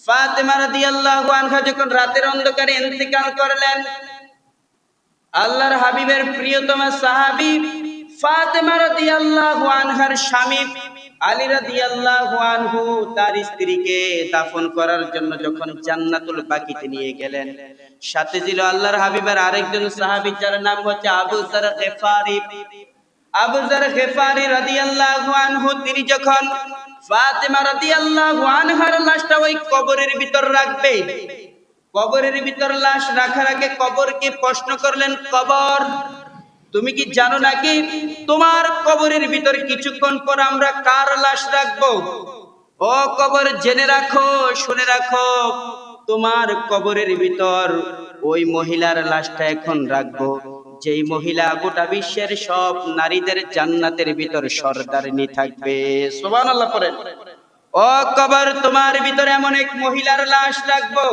ফাতেমা রাদিয়াল্লাহু আনহা যখন রাতের অন্ধকারে ইন্তেকাল করলেন, আল্লাহর হাবিবের প্রিয়তমা সাহাবী ফাতেমা রাদিয়াল্লাহু আনহার স্বামী আলী রাদিয়াল্লাহু আনহু তার স্ত্রীকে দাফন করার জন্য যখন জান্নাতুল বাকিতে নিয়ে গেলেন, সাথে ছিল আল্লাহর হাবিবের আরেকজন সাহাবী যার নাম হচ্ছে আবু যার গিফারি। আবু যার গিফারি রাদিয়াল্লাহু আনহু তিনি যখন ফাতেমা রাদিয়াল্লাহু আনহার লাশটা ওই কবরের ভিতর রাখবে, কবরের ভিতর লাশ রাখার আগে কবরকে প্রশ্ন করলেন, কবর তুমি কি জানো নাকি তোমার কবরের ভিতর কিছুক্ষণ পর আমরা কার লাশ রাখবো? ও কবর জেনে রাখো, শুনে রাখো, তোমার কবরের ভিতর ওই মহিলার লাশটা এখন রাখবো যেই মহিলা গোটা বিশ্বের সব নারীদের জান্নাতের ভিতর সরদারিনী থাকবে। সুবহানাল্লাহ পড়েন। ও কবর তোমার ভিতরে এমন এক মহিলার লাশ রাখবো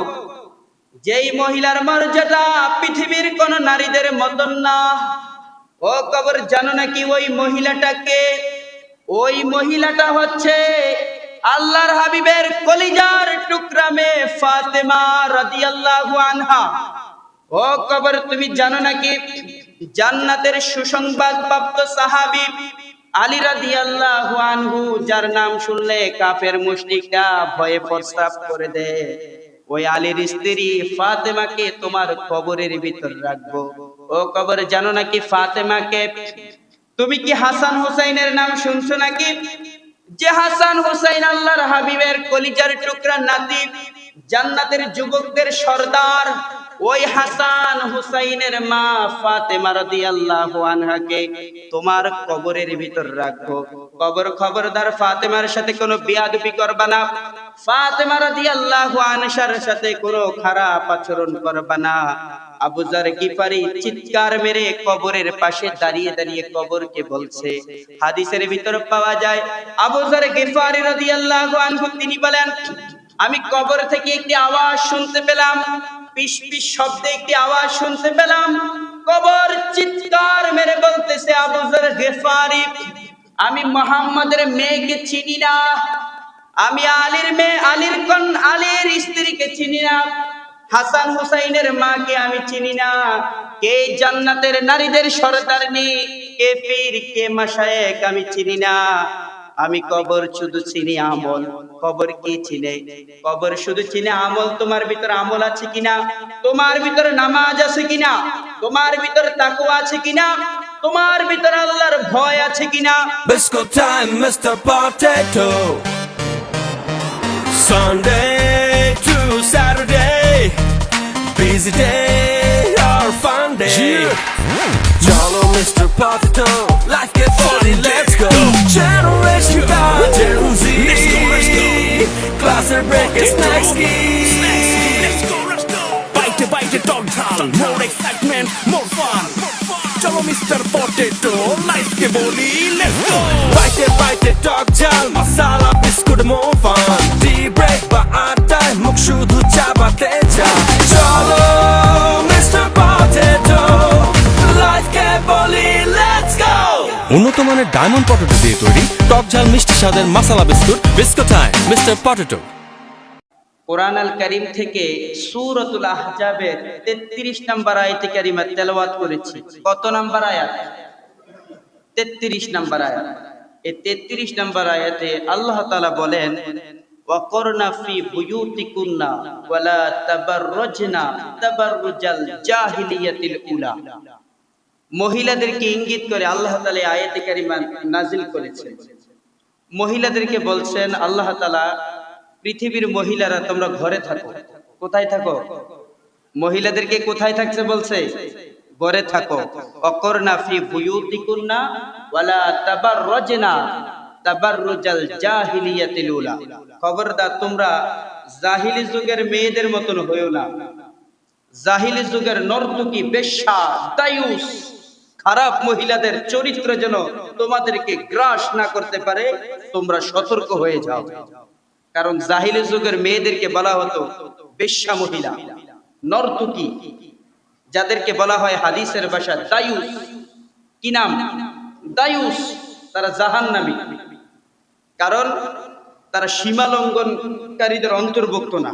যেই মহিলার মর্যাদা পৃথিবীর কোন নারীদের মতন না। ও কবর জানো নাকি ওই মহিলাটাকে? ওই মহিলাটা হচ্ছে আল্লাহর হাবিবের কলিজার টুকরা মেয়ে ফাতেমা রাদিয়াল্লাহু আনহা। ও কবর তুমি জানো নাকি জান্নাতের সুসংবাদ প্রাপ্ত সাহাবী আলী রাদিয়াল্লাহু আনহু, যার নাম শুনলে কাফের মুশরিকরা ভয়ে প্রস্রাব করে দেয়, ওই আলীর স্ত্রী ফাতেমাকে তোমার কবরের ভিতর রাখবো। ও কবর জানো নাকি ফাতেমাকে? তুমি কি হাসান হুসাইনের নাম শুনছো নাকি? যে হাসান হুসাইন আল্লাহর হাবিবের কলিজার টুকরা নাতি, জান্নাতের যুবকদের সর্দার, ওই হাসান হুসাইনের মা ফাতেমা রাদিয়াল্লাহু আনহাকে তোমার কবরের ভিতর রাখবো। কবর খবরদার ফাতেমার সাথে কোনো বেয়াদবি করবা না, ফাতেমা রাদিয়াল্লাহু আনহার সাথে কোনো খারাপ আচরণ করবা না। আবু যার গিফারি চিৎকার মেরে কবরের পাশে দাঁড়িয়ে দাঁড়িয়ে কবরকে বলছে, হাদিসের ভিতর পাওয়া যায় আবু যার গিফারি রাদিয়াল্লাহু আনহু তিনি বলেন, আমি কবর থেকে একটি আওয়াজ শুনতে পেলাম, পিস পিস শব্দে একটি আওয়াজ শুনতে পেলাম। কবর চিৎকার মেরে বলতেছে, আবু যার গিফারি আমি মুহাম্মাদের মেয়েকে চিনি না, আমি আলীর মেয়ে, আলীর স্ত্রীকে চিনি না, হাসান হুসাইনের মাকে আমি চিনি না, কে জান্নাতের নারীদের সরদারনি, কে পীর, কে মাশায়েখ আমি চিনি না। আমি কবর শুধু চিনি আমল। কবর কি চিনে? কবর শুধু চিনে আমল। তোমার ভিতর আমল আছে কিনা? তোমার ভিতর নামাজ আছে কিনা? তোমার ভিতর তাকওয়া আছে কিনা? তোমার ভিতর আল্লাহর ভয় আছে কিনা? Bisco time, Mr. Potato. Sunday to Saturday, busy day or fun day. Cholo, Mr. Potato, life get funny, let's go. Generation God, Gen Z. Let's go. Class and break is next key. Let's go. Bite, dog tal. More excitement, more fun. Cholo, Mr. Potato, life ke boli, let's go. Bite, dog tal. Masala, biscuit, more fun. Tea break, ba aata, mukh shudhu chabate cha. Cholo, Mr. Potato, life ke boli, let's go. উন্নত মানের diamond potato দিয়ে তৈরি টক ঝাল মিষ্টি স্বাদের মশলা biscuit Bisco time mister potato. কোরআন আল কারীম থেকে সূরাতুল আহজাবের 33 নম্বর আয়াতে কারিমা তেলাওয়াত করেছি। কত নম্বর আয়াত? 33 নম্বর আয়াত। এই 33 নম্বর আয়াতে আল্লাহ তাআলা বলেন, ওয়াকরনা ফি বুয়ুতিকুন্না ওয়ালা তাবাররুজনা তাবাররুজাল জাহিলিয়াতিল উলা। মহিলাদেরকে ইঙ্গিত করে আল্লাহ তাআলা আয়াতে কারিমা নাজিল করেছেন। মহিলাদেরকে বলছেন আল্লাহ তাআলা, পৃথিবীর মহিলারা তোমরা ঘরে থাকো। কোথায় থাকো? মহিলাদেরকে কোথায় থাকতে বলছে? ঘরে থাকো। অকরনা ফি বুয়ুতিকুন্না ওয়ালা তাবাররুজনা তাবাররুজাল জাহিলিয়াতিল উলা। খবরদার তোমরা জাহিলি যুগের মেয়েদের মতন হইও না। জাহিলি যুগের নর্তকী, বেশ্যা, দায়ুস, খারাপ মহিলাদের চরিত্র যেন তোমাদেরকে গ্রাস না করতে পারে, তোমরা সতর্ক হয়ে যাও। কারণ জাহিলি যুগের মেয়েদেরকে বলা হতো বেশ্যা মহিলা, নর্তকী, যাদেরকে বলা হয় হাদিসের ভাষা দায়ুস। কি নাম? দায়ুস। তারা জাহান্নামী। কারণ তারা সীমা লঙ্ঘনকারীদের অন্তর্ভুক্ত না,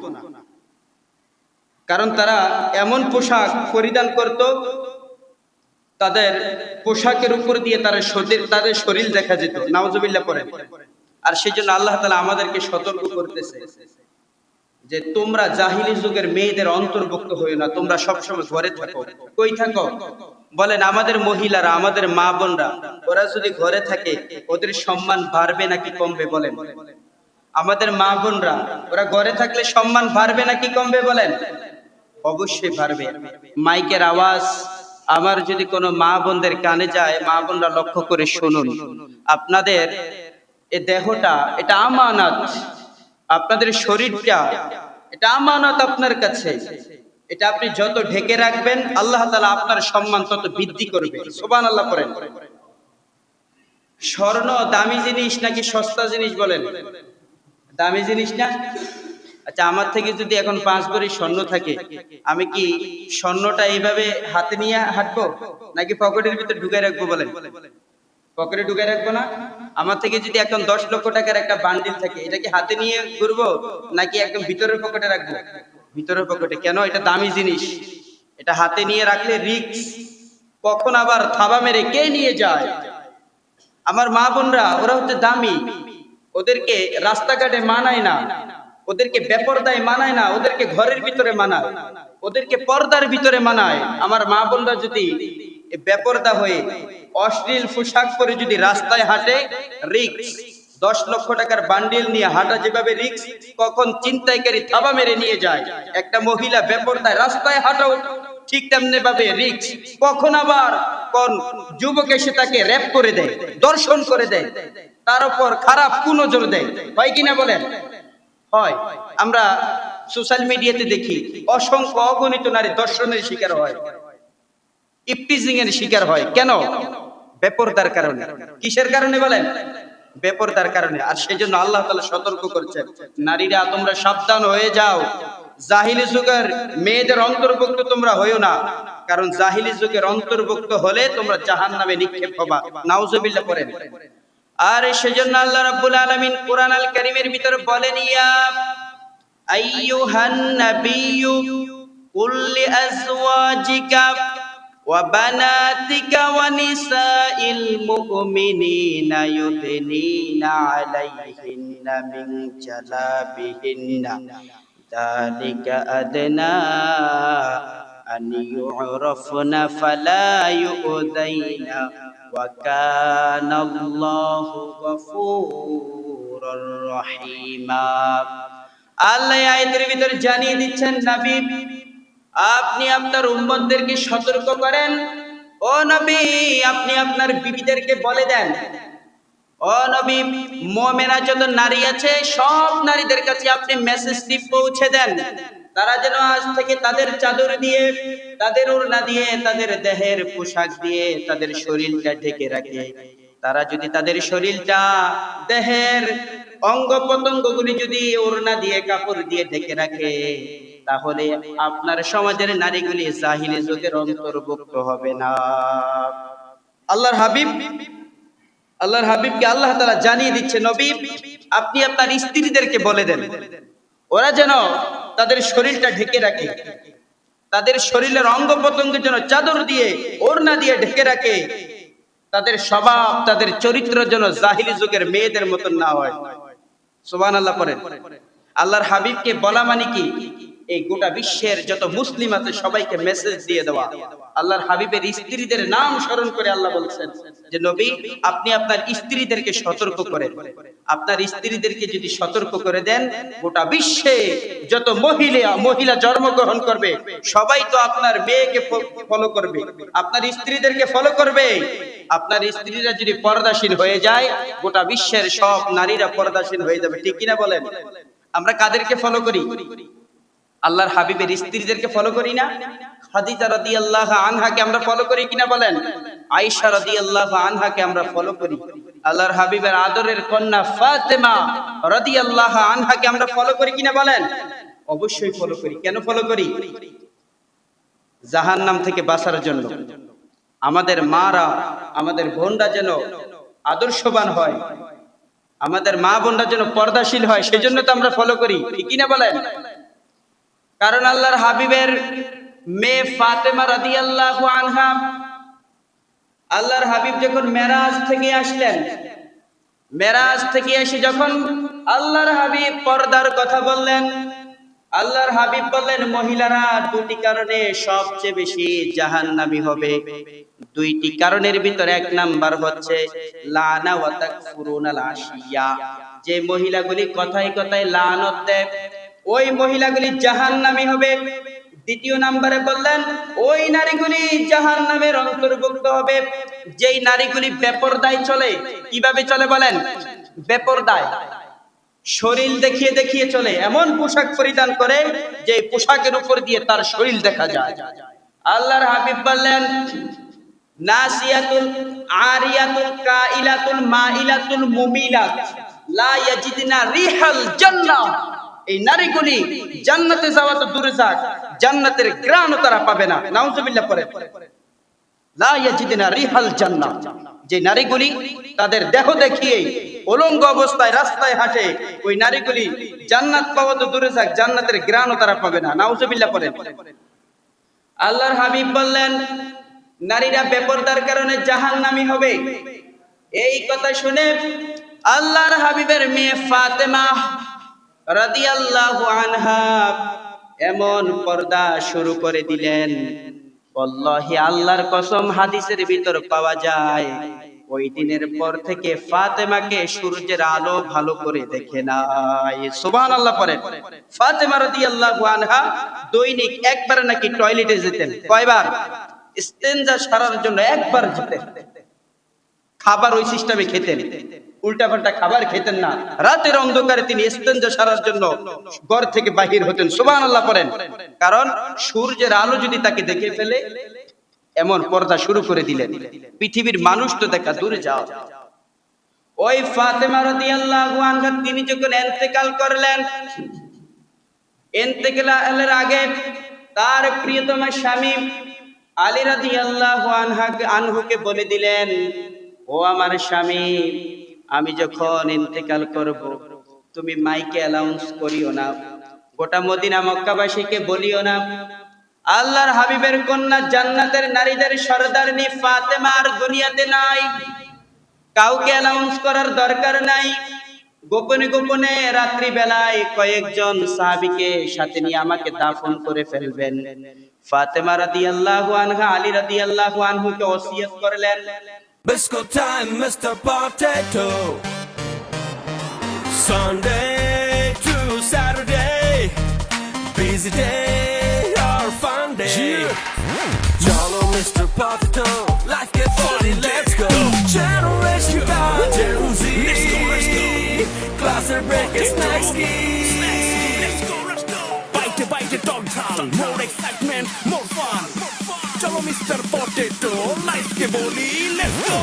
কারণ তারা এমন পোশাক পরিধান করত তাদের পোশাকের উপর দিয়ে তাদের শরীর দেখা যেত, নাউজুবিল্লাহ পড়ে। আর সেই জন্য আল্লাহ তাআলা আমাদেরকে সতর্ক করতেছে যে তোমরা জাহিলি যুগের মেয়েদের অন্তর্ভুক্ত হইও না, তোমরা সবসময় ঘরে থাকো। কই থাকো বলেন? আমাদের মহিলারা, আমাদের মা বোনরা, ওরা যদি ঘরে থাকে ওদের সম্মান বাড়বে নাকি কমবে বলেন? আমাদের মা বোনরা ওরা ঘরে থাকলে সম্মান বাড়বে নাকি কমবে বলেন? অবশ্যই বাড়বে। মাইকের আওয়াজ আমার যদি কোনো মা বোনদের কানে যায়, মা বোনরা লক্ষ্য করে শুনুন, আপনাদের এই দেহটা এটা আমানত, আপনাদের শরীরটা এটা আমানত আপনার কাছে। এটা আপনি যত ঢেকে রাখবেন আল্লাহ তাআলা আপনার সম্মান তত বৃদ্ধি করবে। সুবহানাল্লাহ পড়েন। স্বর্ণ দামি জিনিস নাকি সস্তা জিনিস বলেন? দামি জিনিস না? আচ্ছা, আমার থেকে যদি এখন 5 ভরি স্বর্ণ থাকে, আমি কি স্বর্ণটা এইভাবে হাতে নিয়ে হাঁটবো নাকি পকেটের ভিতরে ঢুকাই রাখবো বলেন? পকেটে ঢুকাই রাখবো না? আমার থেকে যদি এখন 10 লক্ষ টাকার একটা বান্ডিল থাকে, এটা কি হাতে নিয়ে ঘুরবো নাকি একদম ভিতরের পকেটে রাখবো? ভিতরের পকেটে। কেন? এটা দামি জিনিস, এটা হাতে নিয়ে রাখলে রিস্ক, কখন আবার থাবা মেরে কে নিয়ে যায়। আমার মা বোনরা ওরা হচ্ছে দামি, ওদেরকে রাস্তাঘাটে মানায় না, ওদেরকে বেপরদায় মানায় না, ওদেরকে ঘরের ভিতরে মানায়, ওদেরকে পর্দার ভিতরে মানায়। আমার মা বোনরা যদি বেপরদা হয়ে অশ্লীল পোশাক পরে যদি রাস্তায় হাঁটে, রিস্ক। 10 লক্ষ টাকার বান্ডিল নিয়ে হাঁটা যেভাবে রিস্ক, কখন চিন্তাইকারী থাবা মেরে নিয়ে যায়। একটা মহিলা বেপরদায় রাস্তায় হাঁটাও ঠিক তেমনি ভাবে রিস্ক, কখন আবার কোন যুবক এসে তাকে র‍্যাপ করে দেয়, দর্শন করে দেয়, তার উপর খারাপ কুনজর দেয়। হয় কিনা বলেন? হয়। আমরা সোশ্যাল মিডিয়াতে দেখি অসংখ্য অগণিত নারী দর্শনের শিকার হয়, ইপটিজিং এর শিকার হয়। কেন? বেপরদার কারণে। কিসের কারণে বলেন? বেপরদার কারণে। আর সেজন্য আল্লাহ তাআলা সতর্ক করেছেন, নারীরা তোমরা সাবধান হয়ে যাও, জাহিলি যুগের মেয়েদের অন্তর্ভুক্ত তোমরা হইও না, কারণ জাহিলি যুগের অন্তর্ভুক্ত হলে তোমরা জাহান্নামে নিক্ষেপ হবা। নাউজুবিল্লাহ পড়েন। আর সেজন্য আল্লাহ রাব্বুল আলামিন কোরআন আল কারীমের ভিতরে বলেন, ইয়া আইয়ুহান নাবিয়্যু কুল লিআজওয়াজিকা ওয়া বানাতিকা ওয়া নিসাইল মুমিনিনা ইউদনিনা আলাইহিন্না মিন জালাবিহিন্না যালিকা আদনা আন ইউরাফনা ফালা ইউদাইনা ওয়া কানাল্লাহু গফুরুর রহিমা। আল্লাহ আয়াতের ভিতরে জানিয়ে দিচ্ছেন, নবী আপনি আপনার উম্মতদেরকে সতর্ক করেন। ও নবী, আপনি আপনার বিবিদেরকে বলে দেন, ও নবী, মুমিনা যত নারী আছে সব নারীদের কাছে আপনি মেসেজটি পৌঁছে দেন, তারা যেন আজ থেকে তাদের চাদর দিয়ে, তাদের ওড়না দিয়ে, তাদের দেহের পোশাক দিয়ে তাদের শরীরটা ঢেকে রাখে। তারা যদি তাদের শরীরটা, দেহের অঙ্গ প্রত্যঙ্গগুলি যদি ওড়না দিয়ে, কাপড় দিয়ে ঢেকে রাখে, তাহলে আপনার সমাজের নারীগুলি জাহিলি যুগের অন্তর্ভুক্ত হবে না। আল্লাহর হাবিবকে আল্লাহ তাআলা জানিয়ে দিচ্ছে, নবী আপনি আপনার স্ত্রীদেরকে বলে দেন ওরা যেন তাদের শরীরটা ঢেকে রাখে, তাদের শরীরের অঙ্গ প্রত্যঙ্গ যেন চাদর দিয়ে, ওড়না দিয়ে ঢেকে রাখে, তাদের স্বভাব, তাদের চরিত্র যেন জাহিলি যুগের মেয়েদের মতন না হয়। সুবহানাল্লাহ পড়েন। আল্লাহর হাবিবকে বলা মানে কি? এই গোটা বিশ্বের যত মুসলিম আছে সবাইকে মেসেজ দিয়ে দেওয়া। আল্লাহর হাবিবের স্ত্রীদের নাম স্মরণ করে আল্লাহ বলছেন যে, নবী আপনি আপনার স্ত্রীদেরকে সতর্ক করেন। আপনার স্ত্রীদেরকে যদি সতর্ক করে দেন, গোটা বিশ্বে যত মহিলা জন্মগ্রহণ করবে সবাই তো আপনার মেয়েকে ফলো করবে, আপনার স্ত্রীদেরকে ফলো করবে। আপনার স্ত্রীরা যদি পর্দাশীল হয়ে যায়, গোটা বিশ্বের সব নারীরা পর্দাশীল হয়ে যাবে। ঠিক কিনা বলেন? আমরা কাদেরকে ফলো করি? আল্লাহর হাবিবের স্ত্রীদেরকে ফলো করি না? খাদিজা রাদিয়াল্লাহু আনহাকে আমরা ফলো করি কিনা বলেন? আয়েশা রাদিয়াল্লাহু আনহাকে আমরা ফলো করি। আল্লাহর হাবিবের আদরের কন্যা ফাতেমা রাদিয়াল্লাহু আনহাকে আমরা ফলো করি কিনা বলেন? অবশ্যই ফলো করি। কেন ফলো করি? জাহান্নাম থেকে বাঁচার জন্য। আমাদের মারা, আমাদের বোনরা যেন আদর্শবান হয়, আমাদের মা বোনরা যেন পর্দাশীল হয়, সেজন্য তো আমরা ফলো করি, ঠিক না বলেন? কারণ আল্লাহর হাবিবের মেয়ে ফাতেমা রাদিয়াল্লাহু আনহা, আল্লাহর হাবিব যখন মেরাজ থেকে আসলেন, মেরাজ থেকে এসে যখন আল্লাহর হাবিব পর্দার কথা বললেন, আল্লাহর হাবিব বললেন মহিলারা দুটি কারণে সবচেয়ে বেশি জাহান্নামী হবে। দুইটি কারণের ভিতরে এক নাম্বার হচ্ছে লানা ওয়া তাকফুরুনাল আশিয়া, যে মহিলাগুলি কথায় কথায় লানত দেয় ওই মহিলাগুলি জাহান্নামী হবে। দ্বিতীয় নম্বরে বললেন ওই নারীগুলি জাহান্নামের অন্তর্ভুক্ত হবে যেই নারীগুলি বেপরদায় চলে। কিভাবে চলে বলেন? বেপরদায়, শরীর দেখিয়ে দেখিয়ে চলে, এমন পোশাক পরিধান করে যে পোশাকের উপর দিয়ে তার শরীর দেখা যায়। আল্লাহর হাবিব বললেন নাসিয়াতুল আরিয়াতুল কাইলাতুল মাইলাতুল মুমিলাত লা ইয়াজিদনা রিহাল জান্নাহ, এই নারীগুলি জান্নাতে যাওয়া তো দূরে যাক, জান্নাতের ঘ্রাণও তারা পাবে না। নাউজুবিল্লাহ পড়ে, লা ইয়াজিদনা রিহাল জান্নাহ, যে নারীগুলি তাদের দেহ দেখিয়ে উলঙ্গ অবস্থায় রাস্তায় হাঁটে, ওই নারীগুলি জান্নাত পাওয়া তো দূরে যাক, জান্নাতের ঘ্রাণও তারা পাবে না। নাউজুবিল্লাহ পড়ে। আল্লাহর হাবিব বললেন নারীরা বেপরদার কারণে জাহান্নামী হবে। এই কথা শুনে আল্লাহর হাবিবের মেয়ে ফাতেমা রাদিয়াল্লাহু আনহা এমন পর্দা শুরু করে দিলেন, ওয়াল্লাহি আল্লাহর কসম হাদিসের ভিতর পাওয়া যায় ওই দিনের পর থেকে ফাতেমাকে সূর্যের আলো ভালো করে দেখে নাই। সুবহানাল্লাহ পড়েন। ফাতেমা রাদিয়াল্লাহু আনহা দৈনিক একবার নাকি টয়লেটে যেতেন। কয়বার? ইস্তেনজা সারার জন্য একবার যেতেন। খাবার ওই সিস্টেমে খেতেন, উল্টাপাল্টা খাবার খেতেন না। রাতের অন্ধকারে তিনি ইস্তেনজা সারার জন্য ঘর থেকে বাহির হতেন। সুবহানাল্লাহ পড়েন। কারণ সূর্যের আলো যদি তাকে দেখে ফেলে, এমন পর্দা শুরু করে দিলেন, পৃথিবীর মানুষ তো দেখা দূরে যাও। ওই ফাতেমা রাদিয়াল্লাহু আনহা তিনি যখন ইন্তেকাল করলেন, ইন্তেকালের আগে তার প্রিয়তম স্বামী আলী রাদিয়াল্লাহু আনহুকে বলে দিলেন, ও আমার স্বামী, আমি যখন ইন্তেকাল করব তুমি মাইকে অ্যানাউন্স করিও না, গোটা মদিনা মক্কাবাসীকে বলিও না। আল্লাহর হাবিবের কন্যা জান্নাতের নারীদের সরদারনি ফাতেমা আর দুনিয়াতে নাই, কাউকে অ্যানাউন্স করার দরকার নাই। গোপনে গোপনে রাত্রি বেলায় কয়েকজন সাহাবীকে সাথে নিয়ে আমাকে দাফন করে ফেলবেন। ফাতেমা রাদিয়াল্লাহু আনহা আলী রাদিয়াল্লাহু আনহুকে ওসিয়ত করলেন, Bisco time, Mr. Potato. Sunday to Saturday, busy day or fun day. Jolly Mr. Potato, life get funny, let's go. Generation God, Gen Z. Let's go. Class break is nice. Let's go. Bite, dog town, more excitement, more fun. Chalo Mr. Potato, life ke boli, let's go.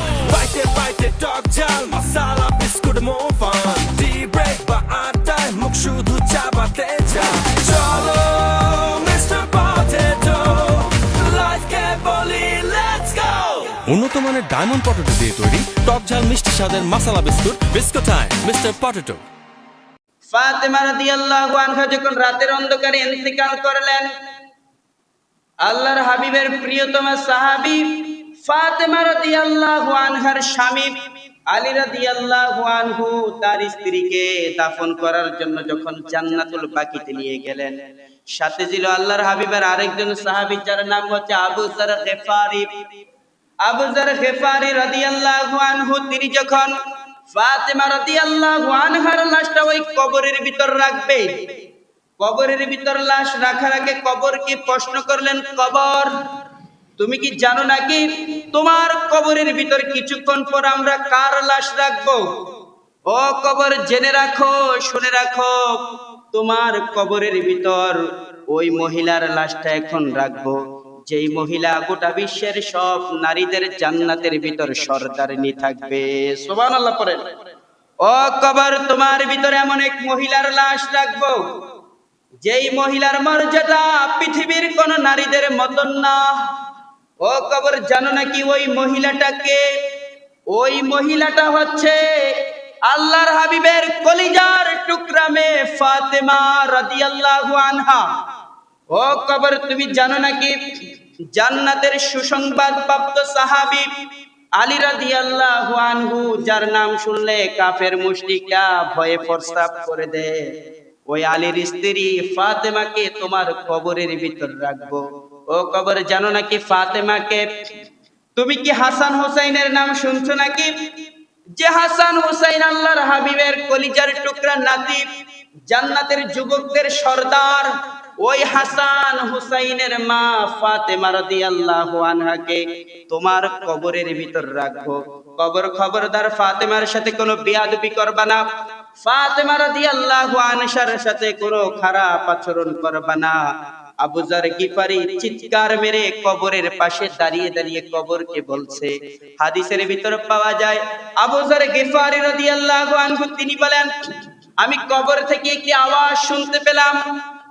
Bite, dog jal, masala, biscuit, more fun. Tea break, ba aata, mukh shudhu chabate ja. Chalo Mr. Potato, life ke boli, let's go. উন্নত মানের diamond potato দিয়ে তৈরি টক ঝাল মিষ্টি স্বাদের মশলা biscuit, Bisco time, mister potato. ফাতেমা রাদিয়াল্লাহু আনহা যখন রাতের অন্ধকারে ইন্তেকাল করলেন, আল্লাহর হাবিবের প্রিয়তম সাহাবী ফাতেমা রাদিয়াল্লাহু আনহার স্বামী আলী রাদিয়াল্লাহু আনহু তার স্ত্রীকে দাফন করার জন্য যখন জান্নাতুল বাকিতে নিয়ে গেলেন, সাথে ছিল আল্লাহর হাবিবের আরেকজন সাহাবী যার নাম হচ্ছে আবু যার গিফারি। আবু যার গিফারি রাদিয়াল্লাহু আনহু তিনি যখন ফাতেমা রাদিয়াল্লাহু আনহার লাশটা ওই কবরের ভিতর রাখবে, কবরের ভিতর লাশ রাখার আগে কবরকে প্রশ্ন করলেন, কবর তুমি কি জানো নাকি তোমার কবরের ভিতর কিছুক্ষণ পর আমরা কার লাশ রাখবো? ও কবর জেনে রাখো, শুনে রাখো, তোমার কবরের ভিতর ওই মহিলার লাশটা এখন রাখবো যেই মহিলা গোটা বিশ্বের সব নারীদের জান্নাতের ভিতর সরদারনি থাকবে। সুবহানাল্লাহ পড়েন। ও কবর তোমার ভিতরে এমন এক মহিলার লাশ রাখবো যেই মহিলার মর্যাদা পৃথিবীর কোন নারীদের মতন না। ও কবর জানো নাকি ওই মহিলাটাকে? ওই মহিলাটা হচ্ছে আল্লাহর হাবিবের কলিজার টুকরা মেয়ে ফাতেমা রাদিয়াল্লাহু আনহা। ও কবর, তুমি জানো নাকি জান্নাতের সুসংবাদ প্রাপ্ত সাহাবী আলী রাদিয়াল্লাহু আনহু, যার নাম শুনলে কাফের মুশরিকরা ভয়ে প্রস্রাব করে দেয়, ওই আলীর স্ত্রী ফাতেমাকে তোমার কবরের ভিতর রাখবো। ও কবর, জানো নাকি ফাতেমাকে? তুমি কি হাসান হোসেনের নাম শুনছো নাকি? যে হাসান হোসেন আল্লাহর হাবিবের কলিজার টুকরা নাতি, জান্নাতের যুবকদের সর্দার, ওই হাসান হুসাইনের মা ফাতেমা রাদিয়াল্লাহু আনহাকে তোমার কবরের ভিতর রাখবো। কবর, খবরদার ফাতেমার সাথে কোনো বেয়াদবি করবা না, ফাতেমা রাদিয়াল্লাহু আনহার সাথে কোনো খারাপ আচরণ করবা না। আবু যার গিফারি চিৎকার মেরে কবরের পাশে দাঁড়িয়ে দাঁড়িয়ে কবরকে বলছে, হাদিসের ভিতরে পাওয়া যায় আবু যার গিফারি রাদিয়াল্লাহু আনহু তিনি বলেন, আমি কবর থেকে একটি আওয়াজ শুনতে পেলাম,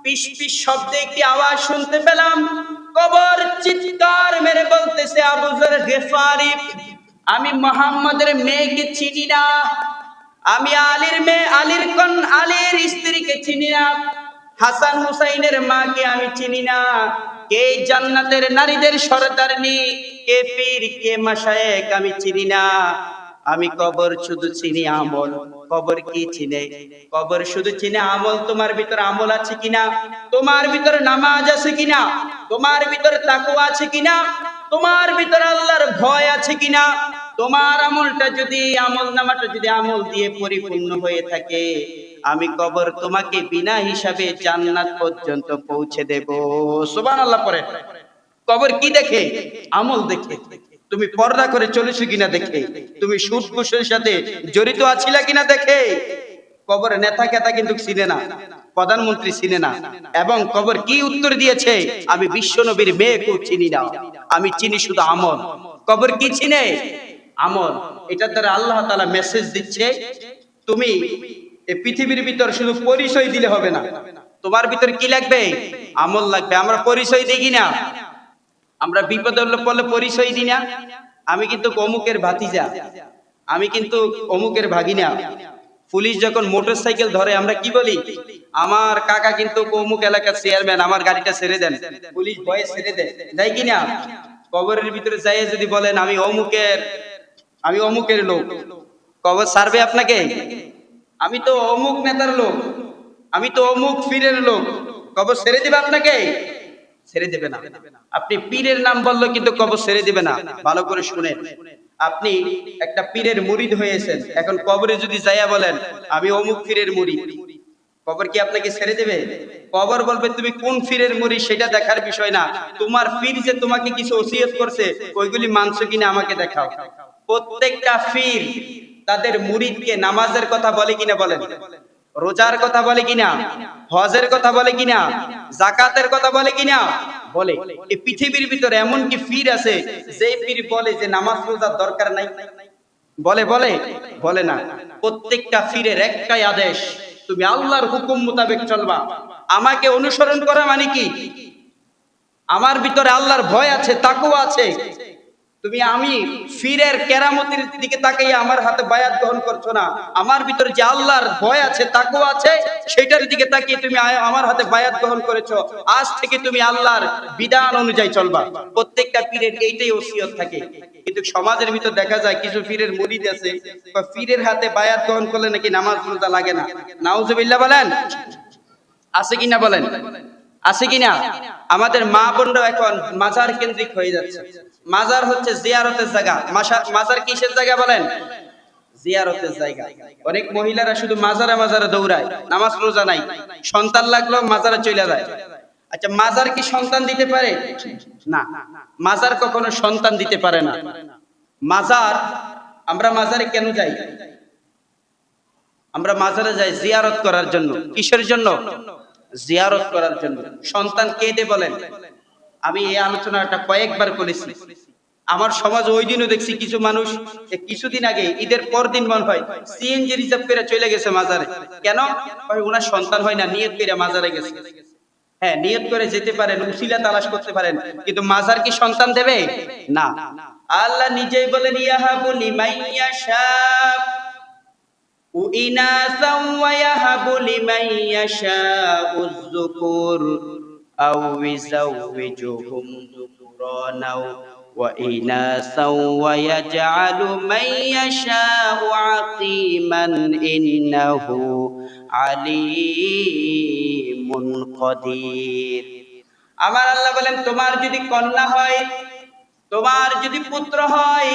পিস পিস শব্দে একটি আওয়াজ শুনতে পেলাম। কবর চিৎকার মেরে বলতেছে, আবু যার গিফারি, আমি মুহাম্মাদের মেয়েকে চিনি না, আমি আলীর মেয়ে, আলীর স্ত্রীকে চিনি না, হাসান হুসাইনের মাকে আমি চিনি না, কে জান্নাতের নারীদের সরদারনি, কে পীর, কে মাশায়েখ আমি চিনি না। আমি কবর শুধু চিনি আমল। কবর কি চিনে? কবর শুধু চিনে আমল। তোমার ভিতর আমল আছে কিনা? তোমার ভিতর নামাজ আছে কিনা? তোমার ভিতর তাকওয়া আছে কিনা? তোমার ভিতর আল্লাহর ভয় আছে কিনা? তোমার আমলটা যদি, আমল নামাটা যদি আমল দিয়ে পরিপূর্ণ হয়ে থাকে, আমি কবর তোমাকে বিনা হিসাবে জান্নাত পর্যন্ত পৌঁছে দেব। সুবহানাল্লাহ পড়ে। কবর কি দেখে? আমল দেখে। তুমি পর্দা করে চলেছো কিনা দেখে, তুমি সুদ ঘুষের সাথে জড়িত আছিলা কিনা দেখে। কবর নেতা কেতা কিন্তু চিনে না, প্রধানমন্ত্রী চিনে না। এবং কবর কি উত্তর দিয়েছে? আমি বিশ্ব নবীর মেয়েকেও চিনি না, আমি চিনি শুধু আমল। কবর কি চিনে? আমল। এটার দ্বারা আল্লাহ তাআলা মেসেজ দিচ্ছে, তুমি এই পৃথিবীর ভিতর শুধু পরিচয় দিলে হবে না, তোমার ভিতর কি লাগবে? আমল লাগবে। আমরা পরিচয় দিই কিনা? আমরা বিপদে পড়লে পরিচয় দিই না, আমি কিন্তু অমুকের ভাতিজা, আমি কিন্তু অমুকের ভাগিনা। পুলিশ যখন মোটরসাইকেল ধরে আমরা কি বলি? আমার কাকা কিন্তু অমুক এলাকার চেয়ারম্যান, আমার গাড়িটা ছেড়ে দেন। পুলিশ ভয়ে ছেড়ে দেয়, দেয় কিনা? কবরের ভিতরে যাই যদি বলেন আমি অমুকের লোক, কবর ছাড়বে আপনাকে? আমি তো অমুক নেতার লোক, আমি তো অমুক পীরের লোক, কবর ছেড়ে দিবে আপনাকে? ছেড়ে দেবে না। আপনি পীরের নাম বললো কিন্তু কবর ছেড়ে দিবে না। ভালো করে শুনেন, আপনি একটা পীরের মুরিদ হয়েছেন, এখন কবরে যদি যাইয়া বলেন আমি অমুক পীরের মুরিদ, কবর কি আপনাকে ছেড়ে দেবে? কবর বলবে তুমি কোন পীরের মুরিদ সেটা দেখার বিষয় না, তোমার পীর যে তোমাকে কিছু ওসিয়ত করছে ওইগুলি মানছো কিনা আমাকে দেখাও। প্রত্যেকটা পীর তাদের মুরিদকে নামাজের কথা বলে কিনা বলেন, রোজার কথা বলে কিনা, হজের কথা বলে কিনা, যাকাতের কথা বলে কিনা? বলে। এই পৃথিবীর ভিতরে এমন কি পীর আছে যে পীর বলে যে নামাজ রোজার দরকার নাই? বলে? বলে? বলে না। প্রত্যেকটা পীরের একটাই আদেশ, তুমি আল্লাহর হুকুম মোতাবেক চলবা। আমাকে অনুসরণ করা মানে কি? আমার ভিতরে আল্লাহর ভয় আছে, তাকওয়া আছে। আমি পীরের কেরামতির দিকে তাকিয়ে আমার হাতে বায়াত গ্রহণ করছো না, আমার ভিতরে যে আল্লাহর ভয় আছে, তাকওয়া আছে, সেটার দিকে তাকিয়ে তুমি আমার হাতে বায়াত গ্রহণ করেছো। আজ থেকে তুমি আল্লাহর বিধান অনুযায়ী চলবা। প্রত্যেকটা পীরের এইটাই ওসিয়ত থাকে। কিন্তু সমাজের ভিতর দেখা যায় কিছু পীরের মুরিদ আছে, পীরের হাতে বায়াত গ্রহণ করলে নাকি নামাজ রোজা লাগে না। নাউজুবিল্লাহ বলেন। আছে কিনা বলেন? আছে কিনা? আমাদের মা বোনরা এখন মাজার কেন্দ্রিক হয়ে যাচ্ছে। মাজার হচ্ছে জিয়ারতের জায়গা। মাজার কিসের জায়গা বলেন? জিয়ারতের জায়গা। অনেক মহিলারা শুধু মাজারে মাজারে দৌড়ায়, নামাজ রোজা নাই, সন্তান লাগলো মাজারে চলে যায়। আচ্ছা, মাজার কি সন্তান দিতে পারে? না, মাজার কখনো সন্তান দিতে পারে না। মাজার, আমরা মাজারে কেন যাই? আমরা মাজারে যাই জিয়ারত করার জন্য। কিসের জন্য? জিয়ারত করার জন্য। সন্তান কে দে বলেন? আমি এই আলোচনাটা কয়েকবার করেছি। আমার সমাজ ওই দিনও দেখছি কিছু মানুষ কিছুদিন আগে ঈদের পর দিন মনে হয় সিএনজি রিজার্ভ করে চলে গেছে মাজারে। কেন? ওনার সন্তান হয় না, নিয়ত করে মাজারে গেছে। হ্যাঁ, নিয়ত করে যেতে পারেন, উসিলা তালাশ করতে পারেন, কিন্তু মাজার কি সন্তান দেবে? না। আল্লাহ নিজেই বলেন ইয়াহাবু লিমান ইয়াশা, ইনাসা ওয়া ইয়াহাবু লিমান ইয়াশাউ যুকুর আও ইযাওয়িজুহুম যুকুরানা ওয়া ইনাসা ওয়া ইয়াজআলু মান ইয়াশাউ আকিমান ইন্নাহু আলিমুন কাদির। আমার আল্লাহ বলেন, তোমার যদি কন্যা হয়, তোমার যদি পুত্র হয়,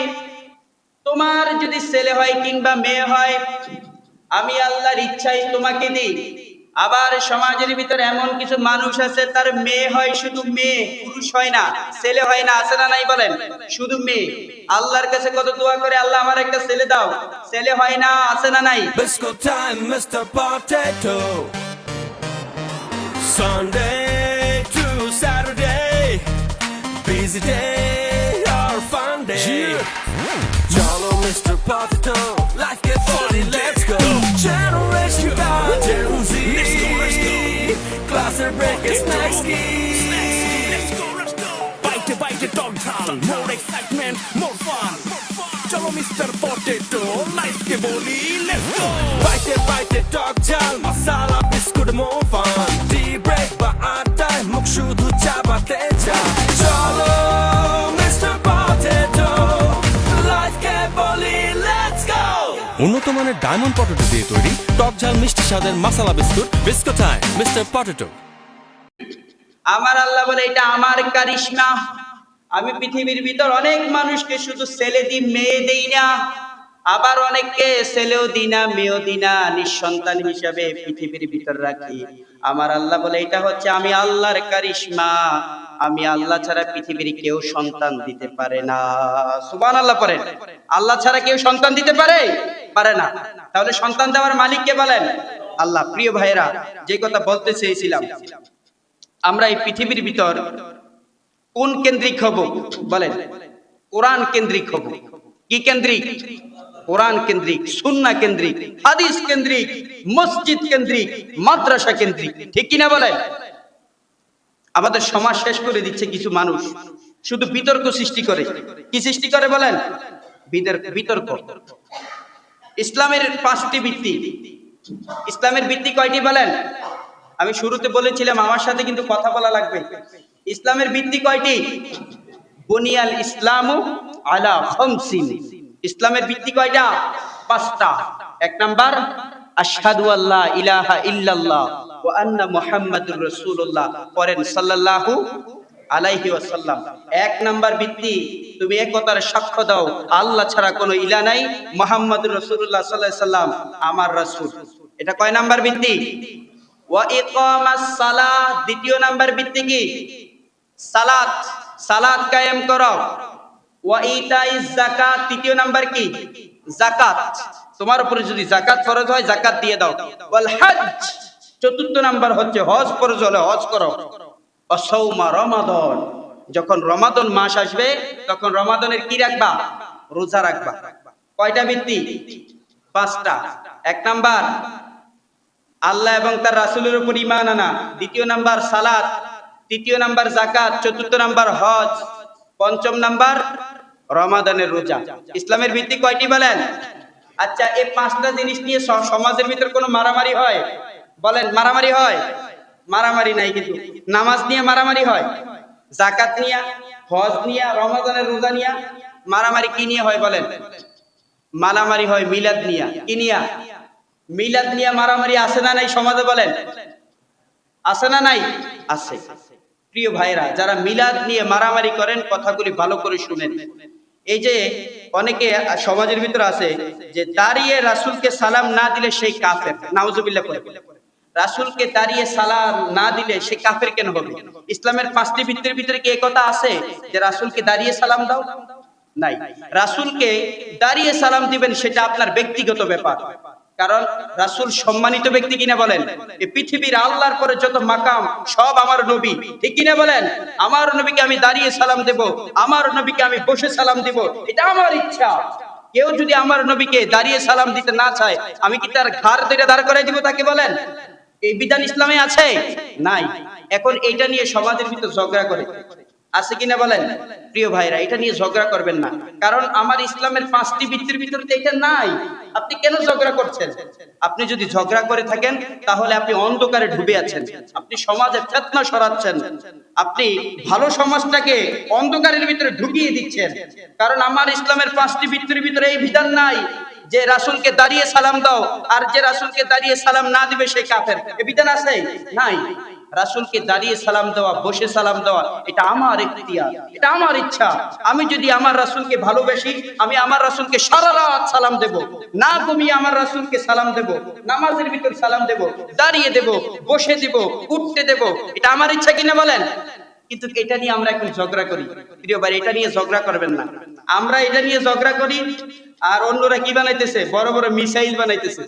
তোমার যদি ছেলে হয় কিংবা মেয়ে হয়, আমি আল্লাহর ইচ্ছাই তোমাকে দিই। আবার সমাজের ভিতরে এমন কিছু মানুষ আছে, তার মেয়ে হয় শুধু মেয়ে, পুরুষ হয় না, ছেলে হয় না, আছে না নাই বলেন? শুধু মেয়ে। আল্লাহর কাছে কত দোয়া করে, আল্লাহ আমার একটা ছেলে দাও, ছেলে হয় না, আছে না নাই? Bisco time, Mr. Potato. Sunday to Saturday, busy day or fun day. Cholo, Mr. Potato, life get funny, let's go. Generation God, Gen Z. Class and break is next key. Bite it, dog town. More excitement, more fun. Cholo, Mr. Potato, life ke boli, let's go. Bite it, dog town. Masala, biscuit, more fun. Tea break, ba aata, mukh shudhu chabate cha. Cholo, Mr. Potato, life ke boli, let's go. উন্নত মানের diamond potato দিয়ে তৈরি টক ঝাল মিষ্টি স্বাদের মাসালা biscuit Bisco time mister potato. আমার আল্লাহ বলে, এটা আমার কারিশমা। আমি পৃথিবীর ভিতর অনেক মানুষকে শুধু ছেলে দিই, মেয়ে দেই না। আবার অনেককে ছেলেও দিই না, মেয়েও দিই না, নিঃসন্তান হিসাবে পৃথিবীর ভিতর রাখি। আমার আল্লাহ বলে, এটা হচ্ছে আমি আল্লাহর কারিশমা। আমি আল্লাহ ছাড়া পৃথিবীর কেউ সন্তান দিতে পারে না। সুবহানাল্লাহ পড়েন। আল্লাহ ছাড়া কেউ সন্তান দিতে পারে পারে না। তাহলে সন্তান দেওয়ার মালিক কে বলেন? আল্লাহ। প্রিয় ভাইরা, যে কথা বলতে চেয়েছিলাম, আমরা এই পৃথিবীর ভিতর কোন কেন্দ্রিক হব বলেন? কোরআন কেন্দ্রিক হব। কি কেন্দ্রিক? কোরআন কেন্দ্রিক, সুন্নাহ কেন্দ্রিক, হাদিস কেন্দ্রিক, মসজিদ কেন্দ্রিক, মাদ্রাসা কেন্দ্রিক। ঠিক কিনা বলেন? আমাদের সমাজ শেষ করে দিচ্ছে কিছু মানুষ, শুধু বিতর্ক সৃষ্টি করে। কি সৃষ্টি করে বলেন? বিতর্ক। ইসলামের 5টি ভিত্তি। ইসলামের ভিত্তি কয়টি বলেন? আমি শুরুতে বলেছিলাম, আমার সাথে কিন্তু কথা বলা লাগবে। ইসলামের ভিত্তি কয়টি? বুনিয়াল ইসলামু আলা খামসিন। ইসলামের ভিত্তি কয়টা? 5টা। 1 নাম্বার, আশহাদু আল্লা ইলাহা ইল্লাল্লাহ ওয়া আন্না মুহাম্মাদুর রাসূলুল্লাহ। পড়েন সাল্লাল্লাহু আলাইহি ওয়াসাল্লাম। 1 নাম্বার ভিত্তি, তুমি একতার সাক্ষ্য দাও, আল্লাহ ছাড়া কোনো ইলাহ নাই, মুহাম্মাদুর রাসূলুল্লাহ সাল্লাল্লাহু আলাইহি সাল্লাম আমার রাসূল। এটা কয় নাম্বার ভিত্তি? ওয়া ইকামাস সালাহ। 2 নাম্বার ভিত্তি কি? সালাত। সালাত কায়েম করো। ওয়া ইতাইজ যাকাত। 3 নাম্বার কি? যাকাত। তোমার উপরে যদি যাকাত ফরজ হয়, যাকাত দিয়ে দাও। ওয়াল হজ। 4 নাম্বার হচ্ছে হজ ফরজ হলে হজ করো। ওয়া সাওমা রমাদান। যখন রমাদান মাস আসবে, তখন রমাদানের কি রাখবা? রোজা রাখবা। কয়টা ভিত্তি? 5টা। 1 নাম্বার আল্লাহ এবং তার রাসূলের উপর ঈমান আনা। 2 নাম্বার সালাত। 3 নাম্বার যাকাত। 4 নাম্বার হজ। 5ম নাম্বার রমাদানের রোজা। ইসলামের ভিত্তি কয়টি বলেন? আচ্ছা, এই 5টা জিনিস নিয়ে সমাজের ভিতর কোনো মারামারি হয় বলেন? মারামারি হয়? মারামারি নাই, কিন্তু নামাজ নিয়ে মারামারি হয়, যাকাত নিয়ে, হজ নিয়ে, রমাদানের রোজা নিয়ে। মারামারি কি নিয়ে হয় বলেন? মারামারি হয় মিলাদ নিয়ে। কি নিয়ে? মিলাদ নিয়ে মারামারি আছে না নাই সমাজে বলেন? আছে না নাই? আছে। প্রিয় ভাইরা, যারা মিলাদ নিয়ে মারামারি করেন, কথাগুলি ভালো করে শুনেন। এই যে অনেকে সমাজের ভিতর আছে যে দাঁড়িয়ে রাসূলকে সালাম না দিলে সেই কাফের। নাউজুবিল্লাহ করে। রাসূলকে দাঁড়িয়ে সালাম না দিলে সে কাফের কেন হবে? ইসলামের 5টি ভিত্তির ভিতরে কি এই কথা আছে যে রাসূলকে দাঁড়িয়ে সালাম দাও? নাই। রাসূলকে দাঁড়িয়ে সালাম দিবেন, সেটা আপনার ব্যক্তিগত ব্যাপার। কারণ রাসূল সম্মানিত ব্যক্তি কিনা বলেন? এই পৃথিবীর আল্লাহর পরে যত মাকাম সব আমার নবী। ঠিক কিনা বলেন? আমার নবীকে আমি দাঁড়িয়ে সালাম দেব, আমার নবীকে আমি বসে সালাম দেব, এটা আমার ইচ্ছা। কেউ যদি আমার নবীকে দাঁড়িয়ে সালাম দিতে না চায়, আমি কি তার ঘাড় ধরে দাঁড় করাই দিব তাকে বলেন? এই বিধান ইসলামে আছে? নাই। এখন এইটা নিয়ে সমাজের ভিতর ঝগড়া করে। আছে কিনা বলেন? প্রিয় ভাইরা, এটা নিয়ে ঝগড়া করবেন না, কারণ আমার ইসলামের 5টি বৃত্তির ভিতরে তো এটা নাই। আপনি কেন ঝগড়া করছেন? আপনি যদি ঝগড়া করে থাকেন তাহলে আপনি অন্ধকারে ডুবে আছেন, আপনি সমাজে ফিতনা ছড়াচ্ছেন, আপনি ভালো সমাজটাকে অন্ধকারের ভিতরে ঢুকিয়ে দিচ্ছেন। কারণ আমার ইসলামের 5টি বৃত্তির ভিতরে এই বিধান নাই যে রাসূলকে দাঁড়িয়ে সালাম দাও, আর যে রাসূলকে দাঁড়িয়ে সালাম না দিবে সে কাফের। এই বিধান আছে? নাই। রাসূলকে দাঁড়িয়ে সালাম দেওয়া, বসে সালাম দেওয়া, এটা আমার ইখতিয়ার, এটা আমার ইচ্ছা। আমি যদি আমার রাসূলকে ভালোবাসি, আমি আমার রাসূলকে সারা রাত সালাম দেব, না কমিয়ে আমার রাসূলকে সালাম দেব, নামাজের ভিতর সালাম দেব, দাঁড়িয়ে দেব, বসে দেব, উঠতে দেব, এটা আমার ইচ্ছা কিনা বলেন? কিন্তু এটা নিয়ে আমরা এখন ঝগড়া করি। প্রিয় ভাই, এটা নিয়ে ঝগড়া করবেন না। আমরা এটা নিয়ে ঝগড়া করি, আর অন্যরা কি বানাইতেছে? বড় বড় মিসাইল বানাইতেছে,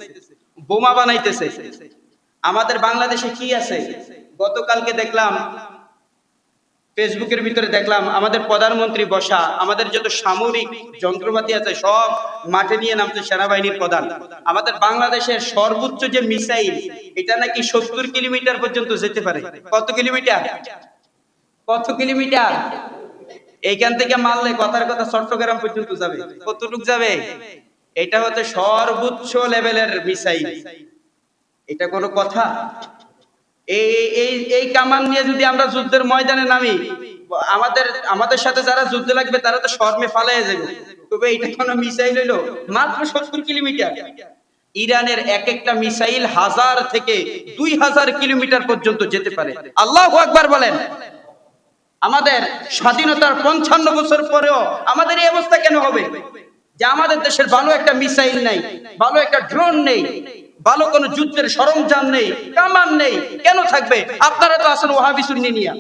বোমা বানাইতেছে। আমাদের বাংলাদেশে কি আছে? গতকালকে দেখলাম, ফেসবুকের ভিতরে দেখলাম, আমাদের প্রধানমন্ত্রী বসা, আমাদের যত সামরিক যন্ত্রপাতি আছে সব মাঠে নিয়ে নামছে সেনাবাহিনীর প্রধান। আমাদের বাংলাদেশের সর্বোচ্চ যে মিসাইল, এটা নাকি 70 কিলোমিটার পর্যন্ত যেতে পারে। কত কিলোমিটার? কত কিলোমিটার? এইখান থেকে মারলে কথার কথা চট্টগ্রাম পর্যন্ত যাবে। কতটুক যাবে? এটা হচ্ছে সর্বোচ্চ লেভেলের মিসাইল। এটা কোনো কথা? এই কামান নিয়ে যদি আমরা যুদ্ধের ময়দানে নামি, আমাদের সাথে যারা যুদ্ধে লাগবে তারা তো শর্মে পালিয়ে যাবে। তবে এটা কোনো মিসাইল হইলো? মাত্র 70 কিলোমিটার। ইরানের এক একটা মিসাইল 1000 থেকে 2000 কিলোমিটার পর্যন্ত যেতে পারে। আল্লাহু আকবার বলেন। আমাদের স্বাধীনতার 55 বছর পরেও আমাদের এই অবস্থা কেন হবে? যে আমাদের দেশের ভালো একটা মিসাইল নেই, ভালো একটা ড্রোন নেই, ভালো কোনো যুদ্ধের সরঞ্জাম নেই, কামান নেই, কেন থাকবে? আপনারা তো আছেন ওয়াহাবি সুন্নি নিয়া,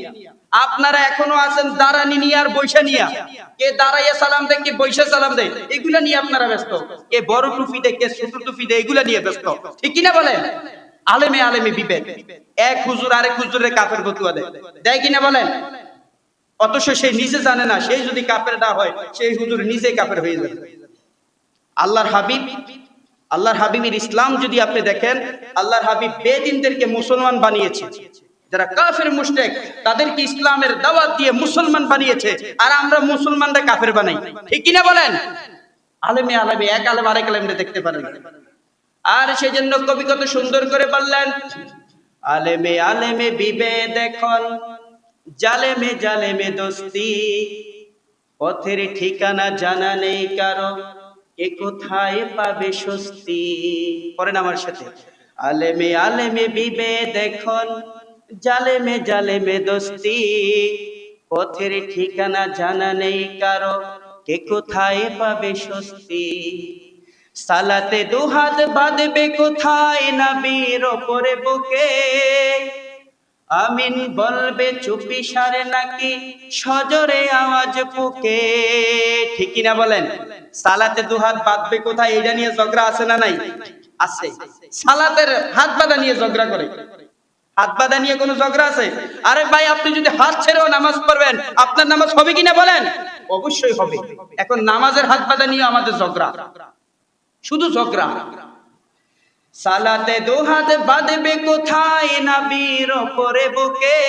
আপনারা এখনো আছেন দাঁড়ানি নিয়ে আর বৈশা নিয়া। কে দাঁড়াইয়া সালাম দেয়, কে বৈশা সালাম দেয়, এগুলা নিয়ে আপনারা ব্যস্ত। কে বড় টুপি দেয়, কে ছোট টুপি দেয়, এগুলা নিয়ে ব্যস্ত। ঠিক কিনা বলেন? আলেমে আলেমে বিভেদ। এক হুজুর আরেক হুজুরের কাফের ফতোয়া দেয়, দেয় কিনা বলেন? অথচ সে নিজে জানে না, সেই যদি কাফের না হয় সেই হুজুর নিজে কাফের হয়ে যাবে। আল্লাহর হাবিবের ইসলাম যদি আপনি দেখেন, আল্লাহর হাবিব বেদিনদেরকে মুসলমান বানিয়েছে। যারা কাফের মুশরিক তাদেরকে ইসলামের দাওয়াত দিয়ে মুসলমান বানিয়েছে, আর আমরা মুসলমানরা কাফের বানাই। ঠিক কিনা বলেন? আলেমে আলেমে এক আলেম আরেক আলেমকে দেখতে পারেন। আর সেজন্য কবি কত সুন্দর করে বললেন, আলেমে আলেমে বিভেদ এখন, জালেমে জালেমে দোস্তি, পথের ঠিকানা জানা নেই কারো, কে কোথায় পাবে স্বস্তি। পড়েন আমার সাথে, আলেমে আলেমে বিভেদ এখন, জালেমে জালেমে দোস্তি, পথের ঠিকানা জানা নেই কারো, কে কোথায় পাবে স্বস্তি। সালাতে দুহাত বাঁধবে কোথায় নবীর ওপরে বুকে, আমিন বলবে চুপি সারে নাকি সজরে আওয়াজ বুকে। ঠিক কিনা বলেন? সালাতে দুহাত বাঁধবে কোথায়, এটা নিয়ে ঝগড়া আছে না নাই? আছে। সালাতের হাত বাঁধা নিয়ে ঝগড়া করে। হাত বাঁধা নিয়ে কোনো ঝগড়া আছে? আরে ভাই, আপনি যদি হাত ছেড়েও নামাজ পড়বেন, আপনার নামাজ হবে কিনা বলেন? অবশ্যই হবে। এখন নামাজের হাত বাঁধা নিয়ে আমাদের ঝগড়া, শুধু ঝগড়া। সালাতে দুহাত বাঁধবে কোথায় নবীর ওপরে বুকে,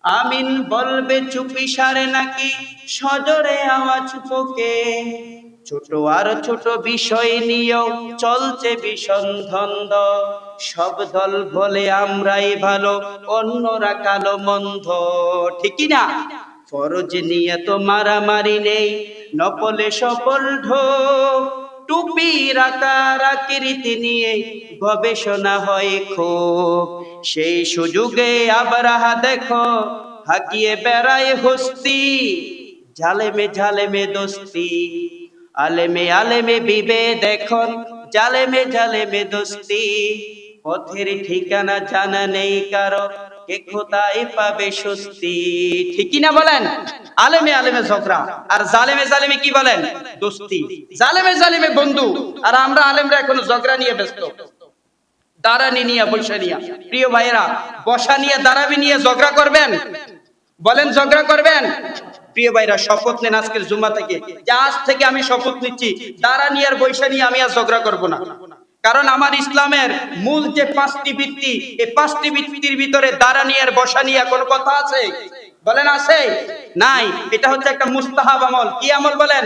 আমিন বলবে চুপি সারে নাকি সজরে আওয়াজ বুকে। ছোট আর ছোট বিষয় নিয়েও চলছে ভীষণ দ্বন্দ্ব, সব দল বলে আমরাই ভালো, অন্যরা কালো মন্দ। ঠিক না? ফরজ নিয়ে তো মারামারি নেই, নকলে সফল ঢোক, টুপির আকার আকৃতি নিয়ে গবেষণা হয় খুব। সেই সুযোগে আবরাহা দেখো হাকিয়ে বেড়ায় হস্তি, জালেমে জালেমে দোস্তি, আলেমে আলেমে বিভেদ এখন, জালেমে জালেমে দোস্তি, পথের ঠিকানা জানা নেই কারো, কে কোথায় পাবে স্বস্তি। ঠিক কিনা বলেন? আলেমে আলেমে ঝগড়া, আর জালেমে জালেমে কি বলেন? দোস্তি। জালেমে জালেমে বন্ধু, আর আমরা আলেমরা এখন ঝগড়া নিয়ে ব্যস্ত, দাঁড়ানি নিয়ে, বসা নিয়ে। প্রিয় ভাইয়েরা, বসা নিয়ে দাঁড়াবি নিয়ে ঝগড়া করবেন? বলেন ঝগড়া করবেন? প্রিয় ভাইরা, শপথ নেন আজকের জুম্মা থেকে, যে আজ থেকে আমি শপথ নিচ্ছি, দাঁড়ানি আর বৈশা নিয়ে আমি আর ঝগড়া করব না। কারণ আমার ইসলামের মূল যে 5টি ভিত্তি, এই 5টি ভিত্তির ভিতরে দাঁড়ানি আর বসা নিয়ে কোনো কথা আছে? বলেন আছে? নাই। এটা হচ্ছে একটা মুস্তাহাব আমল। কি আমল বলেন?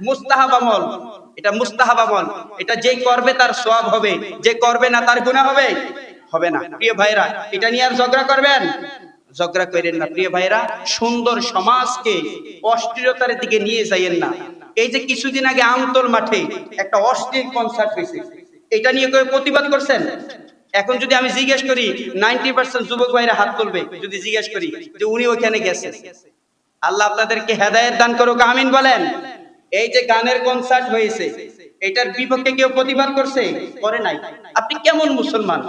মুস্তাহাব আমল। এটা মুস্তাহাব আমল। এটা যে করবে তার সওয়াব হবে, যে করবে না তার গুনাহ হবে? হবে না। প্রিয় ভাইরা, এটা নিয়ে আর ঝগড়া করবেন? ঝগড়া করেন না প্রিয় ভাইরা। সুন্দর সমাজকে অশ্লীলতার দিকে নিয়ে যাইয়েন না। এই যে কিছুদিন আগে আমতল মাঠে একটা অশ্লীল কনসার্ট হয়েছে, এটা নিয়ে কেউ প্রতিবাদ করছেন? এখন যদি আমি জিজ্ঞেস করি 90% যুবক ভাইরা হাত তুলবে যদি জিজ্ঞেস করি যে উনি ওখানে গেছেন। আল্লাহ আপনাদেরকে হেদায়েত দান করুক, আমিন বলেন। এই যে গানের কনসার্ট হয়েছে, এটার বিপক্ষে কেউ প্রতিবাদ করছে? করে নাই। আপনি কেমন মুসলমান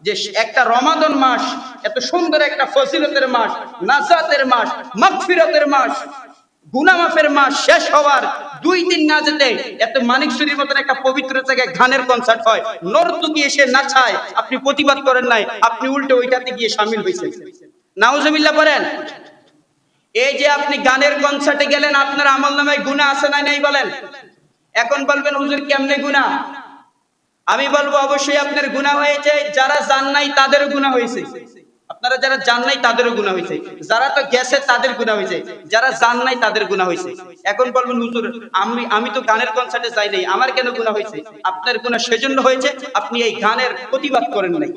যে একটা রমাদান মাস, এত সুন্দর একটা ফজিলতের মাস, নাজাতের মাস, মাগফিরাতের মাস, গুনাহ মাফের মাস শেষ হওয়ার 2 দিন না যেতে এত মানিকছড়ির মতন একটা পবিত্র জায়গায় গানের কনসার্ট হয়, নর্তকী এসে নাচায়, আপনি প্রতিবাদ করেন নাই, আপনি উল্টে ওইটাতে গিয়ে শামিল হয়েছেন। নাউজুবিল্লাহ পড়েন। এই যে আপনি গানের কনসার্টে গেলেন, আপনার আমলনামায় গুনাহ আছে না নেই বলেন? এখন বলবেন হুজুর কেমনে গুনাহ? আমি বলবো অবশ্যই আপনার গুনাহ হয়েছে, যারা জান নাই তাদেরও গুনাহ হয়েছে। আপনারা যারা জান নাই তাদেরও গুনাহ হয়েছে, যারা তো গেছে তাদের গুনাহ হয়েছে, যারা জান নাই তাদের গুনাহ হয়েছে। এখন বলবেন হুজুর আমি তো গানের কনসার্টে যাই নাই, আমার কেন গুনাহ হয়েছে? আপনার গুনাহ সেজন্য হয়েছে আপনি এই গানের প্রতিবাদ করেন নাই,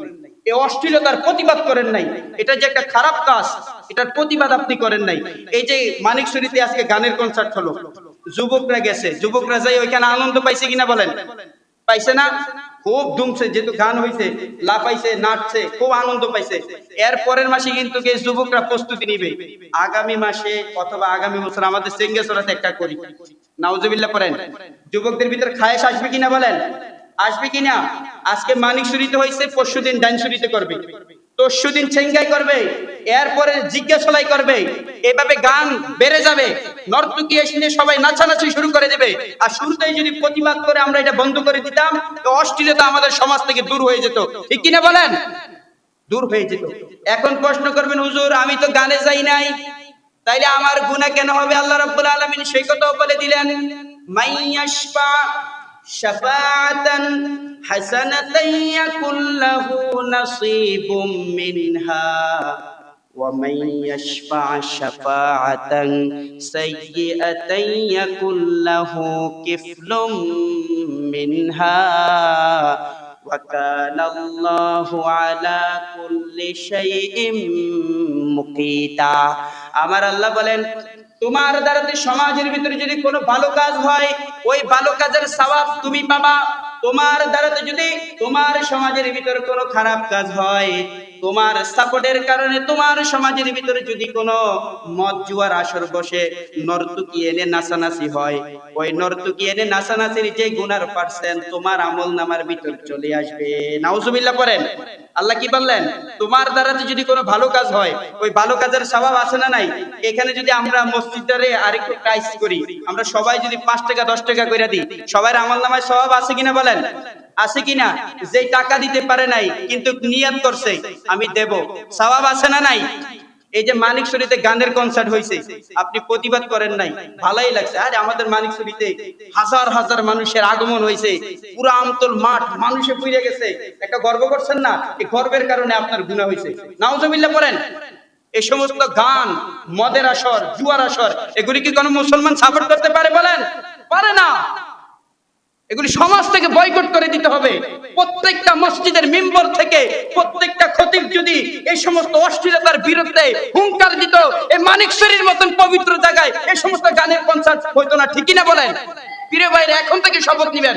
এই অশ্লীলতার প্রতিবাদ করেন নাই। এটা যে একটা খারাপ কাজ, এটার প্রতিবাদ আপনি করেন নাই। এই যে মানিকছড়িতে আজকে গানের কনসার্ট হলো, যুবকরা গেছে, যুবকরা যাই ওইখানে আনন্দ পাইছে কিনা বলেন? পাইছে না? খুব ধুমছে, যেহেতু গান হইছে, লাফাইছে, নাচছে, খুব আনন্দ পাইছে। এর পরের মাসে কিন্তু এই যুবকরা প্রস্তুতি নিবে, আগামী মাসে অথবা আগামী বছর আমাদের চেঙ্গেছড়াতে একটা করি। নাউজুবিল্লাহ পড়েন। যুবকদের ভিতর খায়েশ আসবে কিনা বলেন? আসবে কিনা? আজকে মানিকছড়িতে হইছে, পরশুদিন ডাইনছড়িতে করবে, তরশুদিন চেঙ্গাই করবে, এরপরে জিজ্ঞাসলাই করবে, এভাবে গান বেড়ে যাবে, নর্তকী এসে সবাই নাচানাচি শুরু করে দেবে। আর শুরুতেই যদি প্রতিবাদ করে আমরা এটা বন্ধ করে দিতাম, তো অশ্লীলতা আমাদের সমাজ থেকে দূর হয়ে যেত। ঠিক কিনা বলেন? দূর হয়ে যেত। এখন প্রশ্ন করবেন হুজুর আমি তো গানে যাই নাই, তাইলে আমার গুনাহ কেন হবে? আল্লাহ রাব্বুল আলামিন সেই কথাও বলে দিলেন, মাইয়াশফা শাফাআতান হাসানাতান ইয়াকুল লাহু নাসীবুম মিনহা ওয়া মান ইয়াশফা শাফাআতান সাইয়্যাতান ইয়াকুল লাহু কিফলুম মিনহা ওয়া কানা আল্লাহু আলা কুল্লি শাইইন মুকিতা। আমার আল্লাহ বলেন, তোমার দ্বারাতে সমাজের ভিতরে যদি কোনো ভালো কাজ হয়, ওই ভালো কাজের সওয়াব তুমি পাবা। তোমার দ্বারাতে যদি তোমার সমাজের ভিতরে কোনো খারাপ কাজ হয়, তোমার সাপোর্টের কারণে তোমার সমাজের ভিতরে যদি কোনো মদ জুয়ার আসর বসে, নর্তকী এনে নাচানাচি হয়, ওই নর্তকী এনে নাচানাচির যে গুনার পার্সেন্ট তোমার আমলনামার ভিতর চলে আসবে। নাউজুবিল্লাহ পড়েন। আল্লাহ কি বললেন? তোমার দ্বারা যদি কোনো ভালো কাজ হয়, ওই ভালো কাজের সওয়াব আছে না নাই? এখানে যদি আমরা মসজিদে আরেকটু প্রাইস করি, আমরা সবাই যদি 5 টাকা 10 টাকা করে দিই, সবার আমলনামায় সওয়াব আছে কিনা বলেন? আছে কিনা? যে টাকা দিতে পারে নাই কিন্তু নিয়ত করছে আমি দেব, সওয়াব আছে না নাই? এই যে মানিকছড়িতে গানের কনসার্ট হয়েছে, আপনি প্রতিবাদ করেন নাই, ভালোই লাগছে। আরে আমাদের মানিকছড়িতে হাজার হাজার মানুষের আগমন হয়েছে, পুরো আমতল মাঠ মানুষে পুড়ে গেছে, একটা গর্ব করছেন না? এই গর্বের কারণে আপনার গুনাহ হয়েছে। নাউজুবিল্লাহ পড়েন। এই সমস্ত গান, মদের আসর, জুয়ার আসর, এগুলি কি কোনো মুসলমান সাপোর্ট করতে পারে বলেন? পারে না। এগুলি সমাজ থেকে বয়কট করে দিতে হবে। প্রত্যেকটা মসজিদের মিম্বর থেকে প্রত্যেকটা খতিব যদি এই সমস্ত অশ্লীলতার বিরুদ্ধে হুঙ্কার দিত, এই মানিকছড়ির মতন পবিত্র জায়গায় এই সমস্ত গানের কনসার্ট হইতো না। ঠিক কিনা বলেন? প্রিয় ভাইরা, এখন থেকে শপথ নিবেন,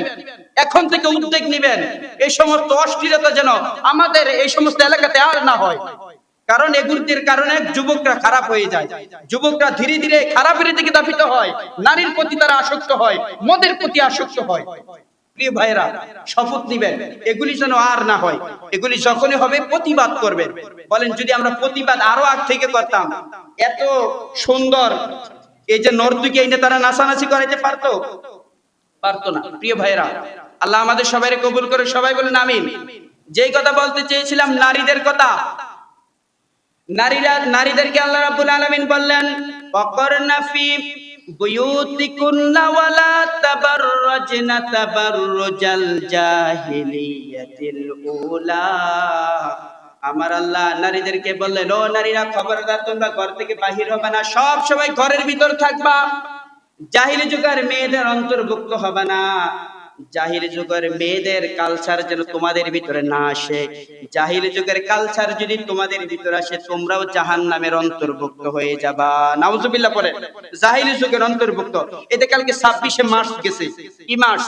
এখন থেকে উদ্যোগ নিবেন, এই সমস্ত অশ্লীলতা যেন আমাদের এই সমস্ত এলাকাতে আর না হয়। কারণ এগুলির কারণে যুবকরা খারাপ হয়ে যায়, যুবকরা ধীরে ধীরে খারাপের দিকে ধাবিত হয়, নারীর প্রতি তারা আসক্ত হয়, মদের প্রতি আসক্ত হয়। প্রিয় ভাইরা, শপথ নিবেন এগুলি যেন আর না হয়। এগুলি যখনই হবে প্রতিবাদ করবেন। বলেন যদি আমরা প্রতিবাদ আরো আগ থেকে করতাম, এত সুন্দর এই যে নর্তকী এনে তারা নাচানাচি করাইতে পারতো? পারতো না। প্রিয় ভাইরা, আল্লাহ আমাদের সবাইকে কবুল করে, সবাই বলেন আমিন। যেই কথা বলতে চেয়েছিলাম নারীদের কথা, নারীদেরকে আল্লাহ রাব্বুল আলামিন বললেন, ওয়াকরনা ফি বুয়ুতিকুন্না ওয়ালা তাবাররাজনা তাবাররুজাল জাহিলিয়াতিল উলা। আমার আল্লাহ নারীদেরকে বললেন, ও নারীরা খবরদার, তোমরা ঘর থেকে বাহির হবে না, সব সময় ঘরের ভিতর থাকবা। জাহিলি যুগের মেয়েদের অন্তর্ভুক্ত হবে না। জাহিলি যুগের মেয়েদের কালচার যেন তোমাদের ভিতরে না আসে। জাহিলি যুগের কালচার যদি তোমাদের ভিতরে আসে, তোমরাও জাহান্নামের অন্তর্ভুক্ত হয়ে যাবা। নাউজুবিল্লাহ পড়ে। জাহিলি যুগের অন্তর্ভুক্ত। এতে কালকে 26শে মার্চ গেছে। কি মাস?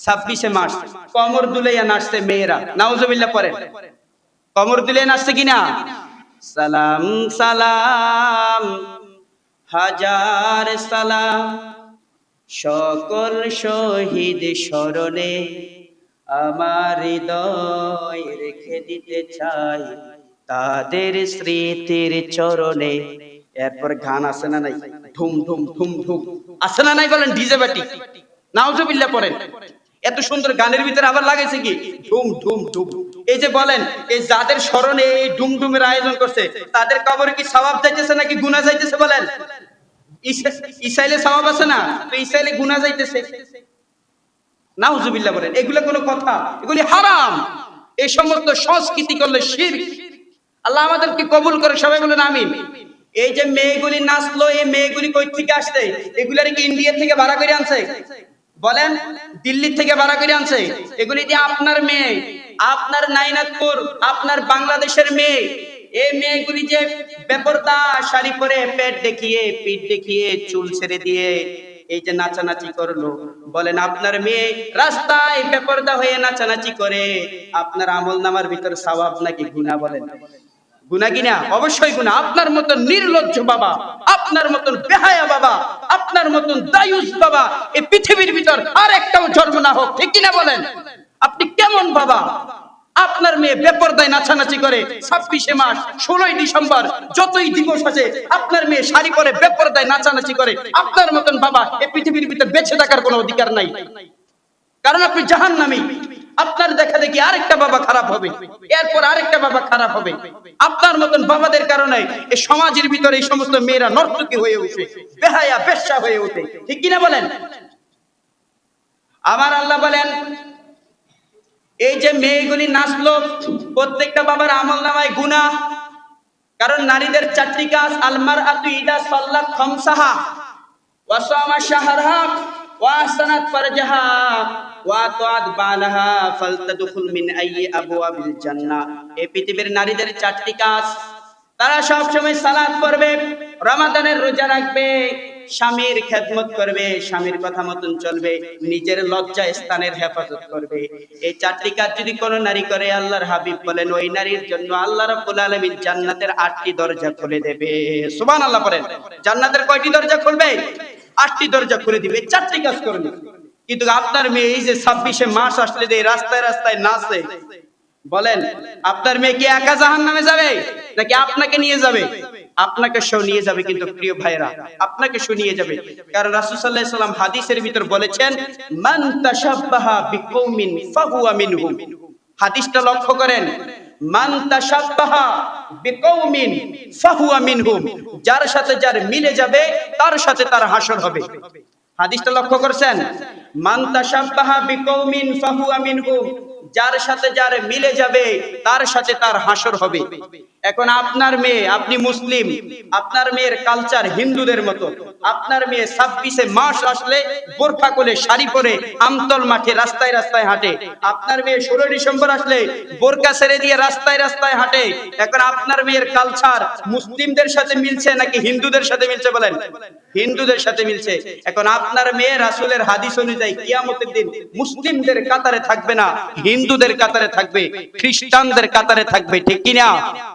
26শে মার্চ। কমর দুলাইয়া নাচছে মেয়েরা। নাউজুবিল্লাহ পড়ে। কমর দুলাইয়া নাচছে কিনা? সালাম সালাম হাজার সালাম সকল শহীদ স্মরণে আমার হৃদয় রেখে দিতে চাই তাদের স্মৃতির চরণে। এরপর গান আছে না নাই? ধুম ধুম ধুম ধুম আছে না নাই বলেন? ডিজে বাটি। নাউজুবিল্লাহ পড়েন। এত সুন্দর গানের ভিতরে আবার লাগাইছে কি? ধুম ধুম ধুম। এই যে বলেন, এই যাদের স্মরণে এই ডুমডুমের আয়োজন করছে, তাদের কবরে কি সওয়াব যাইতেছে নাকি গুনাহ যাইতেছে বলেন? ইসাইলে সওয়াব আছে না, তো ইসাইলে গুনাহ যাইতেছে। নাউজুবিল্লাহ বলেন। এগুলো কোনো কথা? এগুলি হারাম। এই সমস্ত সংস্কৃতি করলে শিরক। আল্লাহ আমাদেরকে কবুল করে, সবাই বলেন আমিন। এই যে মেয়েগুলি নাচলো, এই মেয়েগুলি কই থেকে আসছে? এগুলার কি ইন্ডিয়া থেকে ভাড়া করে আনছে? বলেন, দিল্লি থেকে ভাড়া করে আনছে? এগুলি যে আপনার মেয়ে, আপনার নাইনাতপুর, আপনার বাংলাদেশের মেয়ে। এই মেয়েগুলি যে বেপরদা শাড়ি পরে, পেট দেখিয়ে, পিঠ দেখিয়ে, চুল ছেড়ে দিয়ে এই যে নাচানাচি করলো, বলেন আপনার মেয়ে রাস্তায় বেপরদা হয়ে নাচানাচি করে, আপনার আমলনামার ভিতর সওয়াব নাকি গুনাহ? বলেন গুনাহ কিনা? অবশ্যই গুনাহ। আপনার মতন নির্লজ্জ বাবা, আপনার মতন বেহায়া বাবা, আপনার মতন দায়ুস বাবা এই পৃথিবীর ভিতর আর একটাও জন্ম না হোক, ঠিক কিনা বলেন? আপনি কেমন বাবা? আপনার মেয়ে বেপরদায় নাচানাচি করে, 26শে মার্চ, 16ই ডিসেম্বর, যতই দিবস আছে, আপনার মেয়ে শাড়ি পরে বেপরদায় নাচানাচি করে। আপনার মতন বাবা এই পৃথিবীর ভিতর বেঁচে থাকার কোনো অধিকার নাই, কারণ আপনি জাহান্নামী। আপনার দেখা দেখি আরেকটা বাবা খারাপ হবে, এরপর আরেকটা বাবা খারাপ হবে। আপনার মতন বাবাদের কারণে এই সমাজের ভিতরে এই সমস্ত মেয়েরা নর্তকী হয়ে ওঠে, বেহায়া বেশ্যা হয়ে ওঠে, ঠিক কিনা বলেন? আমার আল্লাহ বলেন, এই যে মেয়েগুলি নাচলো, প্রত্যেকটা বাবার আমলনামায় গুনাহ। কারণ নারীদের 4টি কাজ: আলমারআতু ইদা সাল্লাত খামসাহা ওয়া সামা শাহরাহা ওয়া আহসানাত ফারজাহা ওয়া আতাআত বালাহা ফালতাদখুল মিন আইয়ি আবওয়াবিল জান্নাহ। এই পৃথিবীর নারীদের 4টি কাজ। তারা সব সময় সালাত পড়বে, রমাদানের রোজা রাখবে, স্বামীর খেদমত করবে, স্বামীর কথা মতন চলবে, নিজের লজ্জা স্থানের হেফাজত করবে। এই 4টি কাজ যদি কোনো নারী করে, আল্লাহর হাবিব বলেন ওই নারীর জন্য আল্লাহ রাব্বুল আলামিন জান্নাতের 8টি দরজা খুলে দেবে। সুবহানাল্লাহ পড়েন। জান্নাতের কয়টি দরজা খুলবে? 8টি দরজা খুলে দিবে, 4টি কাজ করবে। কিন্তু আপনার মেয়ে এই যে 26শে মার্চ আসলে যে রাস্তায় রাস্তায় নাচে, বলেন আপনার মেয়ে কি একা জাহান্নামে যাবে নাকি আপনাকে নিয়ে যাবে? আপনাকে সহ নিয়ে যাবে। কিন্তু প্রিয় ভাইরা, আপনাকে সহ নিয়ে যাবে। কারণ রাসূল সাল্লাল্লাহু আলাইহি ওয়াসাল্লাম হাদিসের ভিতর বলেছেন, মান তাশাব্বাহা বিকৌমিন ফাহুয়া মিনহুম। হাদিসটা লক্ষ্য করেন, মান তাশাব্বাহা বিকৌমিন ফাহুয়া মিনহুম। যার সাথে যার মিলে যাবে, তার সাথে তার হাসর হবে। হাদিসটা লক্ষ্য করছেন? মান তাশাব্বাহা বিকৌমিন ফাহুয়া মিনহুম। যার সাথে যার মিলে যাবে, তার সাথে তার হাসর হবে। এখন আপনার মেয়ে, আপনি মুসলিম, আপনার মেয়ের কালচার হিন্দুদের মতো। আপনার মেয়ে 26শে মার্চ আসলে বোরখা কোলে শাড়ি পরে আমতল মাঠে রাস্তায় রাস্তায় হাঁটে। আপনার মেয়ে 16 ডিসেম্বর আসলে বোরকা ছেড়ে দিয়ে রাস্তায় রাস্তায় হাঁটে। এখন আপনার মেয়ের কালচার মুসলিমদের সাথে মিলছে নাকি হিন্দুদের সাথে মিলছে? বলেন হিন্দুদের সাথে মিলছে। এখন আপনার মেয়ে রাসূলের হাদিস অনুযায়ী কিয়ামতের দিন মুসলিমদের কাতারে থাকবে না, হিন্দুদের কাতারে থাকবে, খ্রিস্টানদের কাতারে থাকবে, ঠিক কিনা?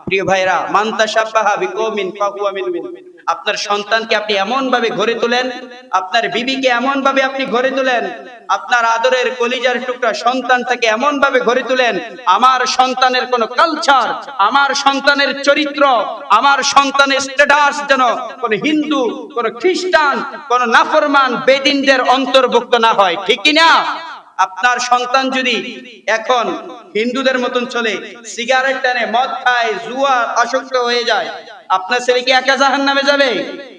প্রিয় ভাইরা, মান তাশাব্বাহা বিকৌমিন ফাহুয়া মিনহুম। আপনার সন্তানকে আপনি এমন ভাবে গড়ে তোলেন, আপনার বিবিকে এমন ভাবে আপনি গড়ে তোলেন, আপনার আদরের কলিজার টুকরা সন্তানটাকে এমন ভাবে গড়ে তোলেন, আমার সন্তানের কোন কালচার, আমার সন্তানের চরিত্র, আমার সন্তানের স্ট্যাটাস যেন কোন হিন্দু, কোন খ্রিস্টান, কোন নাফরমান বেদিনদের অন্তর্ভুক্ত না হয়, ঠিক কিনা? আপনার সন্তান যদি এখন হিন্দুদের মতন চলে, সিগারেট টানে, মদ খায়, জুয়া আসক্ত হয়ে যায়, আপনার ছেলে কি একা জাহান্নামে যাবে?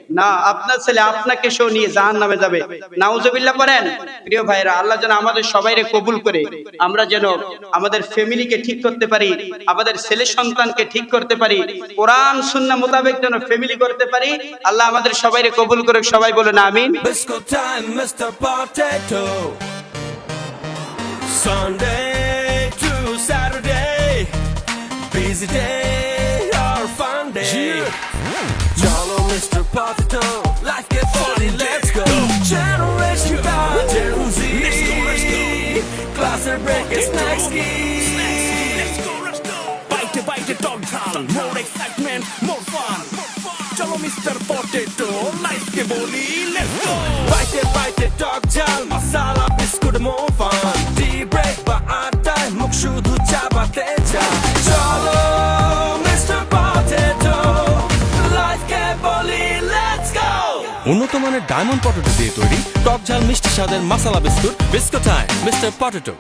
না, আপনার ছেলে আপনাকে সহ নিয়ে জাহান্নামে যাবে। নাউজুবিল্লাহ পড়েন। প্রিয় ভাইরা, আল্লাহ যেন আমাদের সবাইকে কবুল করে আমরা যেন আমাদের ফ্যামিলিকে ঠিক করতে পারি, আমাদের ছেলে সন্তানকে ঠিক করতে পারি, কোরআন সুন্নাহ মোতাবেক যেন ফ্যামিলি করতে পারি। আল্লাহ আমাদের সবাইকে কবুল করে, সবাই বলুন আমিন। Bisco time, Mr. Potato. Sunday to Saturday, busy day or fun day. Jolly Mr. Potato, life get funny, let's go. Generation God, Gen Z. Class and break is snacks key. Bite it, dog town. More excitement, more fun. Chalo Mr. Potato, life ke boli, let's go. Bite it, dog jal, masala biscuit more fun. Tea break ba aatay, mukh shudhu chabate jay. Chalo Mr. Potato, life ke boli, let's go. উন্নত মানের diamond potato দিয়ে তৈরি টক ঝাল মিষ্টি স্বাদের মাসালা biscuit Bisco time mister potato.